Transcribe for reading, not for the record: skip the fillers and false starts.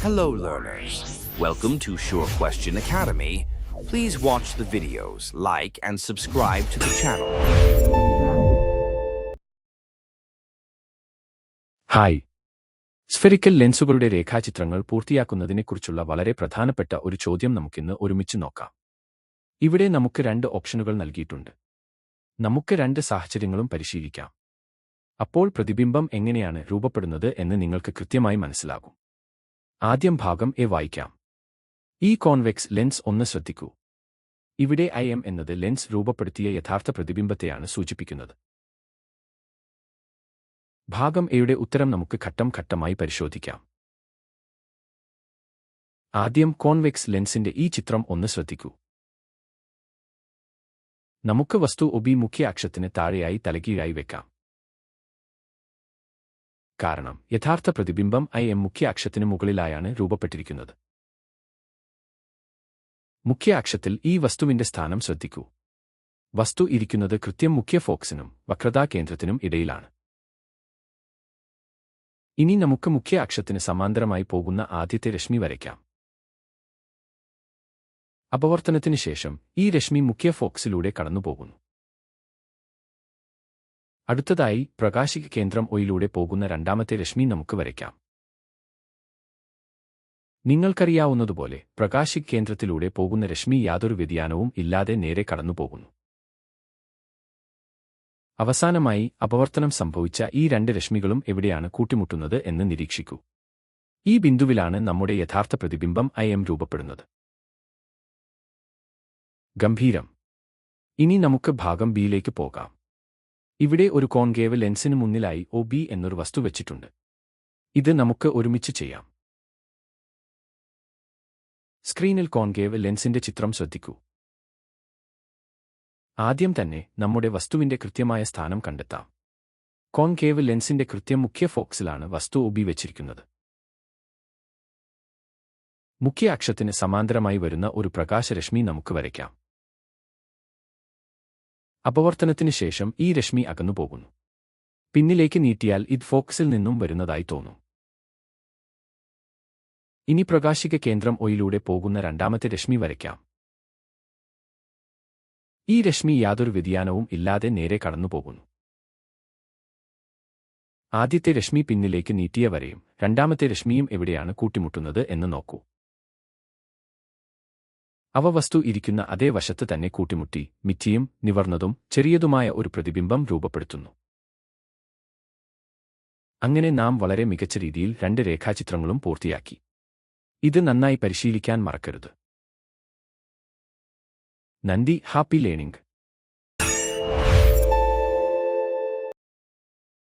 Hello learners, welcome to Sure Question Academy. Please watch the videos, like and subscribe to the channel. Hi, spherical ലെൻസുകളുടെ രേഖാചിത്രങ്ങൾ പൂർത്തിയാക്കുന്നതിനെക്കുറിച്ചുള്ള വളരെ പ്രധാനപ്പെട്ട ഒരു ചോദ്യം നമുക്കിന്ന് ഒരുമിച്ച് നോക്കാം. ഇവിടെ നമുക്ക് രണ്ട് ഓപ്ഷനുകൾ നൽകിയിട്ടുണ്ട്. നമുക്ക് രണ്ട് സാഹചര്യങ്ങളും പരിശീലിക്കാം. അപ്പോൾ പ്രതിബിംബം എങ്ങനെയാണ് രൂപപ്പെടുന്നത് എന്ന് നിങ്ങൾക്ക് കൃത്യമായി മനസ്സിലാകും. ആദ്യം ഭാഗം എ വായിക്കാം. ഈ കോൺവെക്സ് ലെൻസ് ഒന്ന് ശ്രദ്ധിക്കൂ. ഇവിടെ IM എന്നത് ലെൻസ് രൂപപ്പെടുത്തിയ യഥാർത്ഥ പ്രതിബിംബത്തെയാണ് സൂചിപ്പിക്കുന്നത്. ഭാഗം എയുടെ ഉത്തരം നമുക്ക് ഘട്ടം ഘട്ടമായി പരിശോധിക്കാം. ആദ്യം കോൺവെക്സ് ലെൻസിന്റെ ഈ ചിത്രം ഒന്ന് ശ്രദ്ധിക്കൂ. നമുക്ക് വസ്തു OB മുഖ്യ അക്ഷത്തിന് താഴെയായി തലകീഴായി വെക്കാം. കാരണം യഥാർത്ഥ പ്രതിബിംബം IM മുഖ്യ അക്ഷത്തിന് മുകളിലായാണ് രൂപപ്പെട്ടിരിക്കുന്നത്. മുഖ്യ അക്ഷത്തിൽ ഈ വസ്തുവിന്റെ സ്ഥാനം ശ്രദ്ധിക്കൂ. വസ്തു ഇരിക്കുന്നത് കൃത്യം മുഖ്യ ഫോക്കസിനും വക്രതാ കേന്ദ്രത്തിനും ഇടയിലാണ്. ഇനി നമുക്ക് മുഖ്യ അക്ഷത്തിന് സമാന്തരമായി പോകുന്ന ആദ്യത്തെ രശ്മി വരയ്ക്കാം. അപവർത്തനത്തിന് ശേഷം ഈ രശ്മി മുഖ്യ ഫോക്കസിലൂടെ കടന്നുപോകുന്നു. അടുത്തതായി പ്രകാശിക കേന്ദ്രം ഒയിലൂടെ പോകുന്ന രണ്ടാമത്തെ രശ്മി നമുക്ക് വരയ്ക്കാം. നിങ്ങൾക്കറിയാവുന്നതുപോലെ പ്രകാശിക കേന്ദ്രത്തിലൂടെ പോകുന്ന രശ്മി യാതൊരു വ്യതിയാനവും ഇല്ലാതെ നേരെ കടന്നുപോകുന്നു. അവസാനമായി അപവർത്തനം സംഭവിച്ച ഈ രണ്ട് രശ്മികളും എവിടെയാണ് കൂട്ടിമുട്ടുന്നത് എന്ന് നിരീക്ഷിക്കൂ. ഈ ബിന്ദുവിലാണ് നമ്മുടെ യഥാർത്ഥ പ്രതിബിംബം IM രൂപപ്പെടുന്നത്. ഗംഭീരം. ഇനി നമുക്ക് ഭാഗം ബിയിലേക്ക് പോകാം. ഇവിടെ ഒരു കോൺകേവ് ലെൻസിന് മുന്നിലായി OB എന്നൊരു വസ്തു വെച്ചിട്ടുണ്ട്. ഇത് നമുക്ക് ഒരുമിച്ച് ചെയ്യാം. സ്ക്രീനിൽ കോൺകേവ് ലെൻസിന്റെ ചിത്രം ശ്രദ്ധിക്കൂ. ആദ്യം തന്നെ നമ്മുടെ വസ്തുവിന്റെ കൃത്യമായ സ്ഥാനം കണ്ടെത്താം. കോൺകേവ് ലെൻസിന്റെ കൃത്യം മുഖ്യ ഫോക്കസിലാണ് വസ്തു OB വെച്ചിരിക്കുന്നത്. മുഖ്യ അക്ഷത്തിന് സമാന്തരമായി വരുന്ന ഒരു പ്രകാശരശ്മി നമുക്ക് വരയ്ക്കാം. അപവർത്തനത്തിന് ശേഷം ഈ രശ്മി അകന്നുപോകുന്നു. പിന്നിലേക്ക് നീട്ടിയാൽ ഇത് ഫോക്കസിൽ നിന്നും വരുന്നതായി തോന്നും. ഇനി പ്രകാശിക കേന്ദ്രം ഒയിലൂടെ പോകുന്ന രണ്ടാമത്തെ രശ്മി വരയ്ക്കാം. ഈ രശ്മി യാതൊരു വ്യതിയാനവും ഇല്ലാതെ നേരെ കടന്നുപോകുന്നു. ആദ്യത്തെ രശ്മി പിന്നിലേക്ക് നീട്ടിയ വരെയും രണ്ടാമത്തെ രശ്മിയും എവിടെയാണ് കൂട്ടിമുട്ടുന്നത് എന്ന് നോക്കൂ. അവ വസ്തു ഇരിക്കുന്ന അതേ വശത്ത് തന്നെ കൂട്ടിമുട്ടി മിഥ്യയും നിവർന്നതും ചെറിയതുമായ ഒരു പ്രതിബിംബം രൂപപ്പെടുത്തുന്നു. അങ്ങനെ നാം വളരെ മികച്ച രീതിയിൽ രണ്ട് രേഖാചിത്രങ്ങളും പൂർത്തിയാക്കി. ഇത് നന്നായി പരിശീലിക്കാൻ മറക്കരുത്. നന്ദി. Happy learning.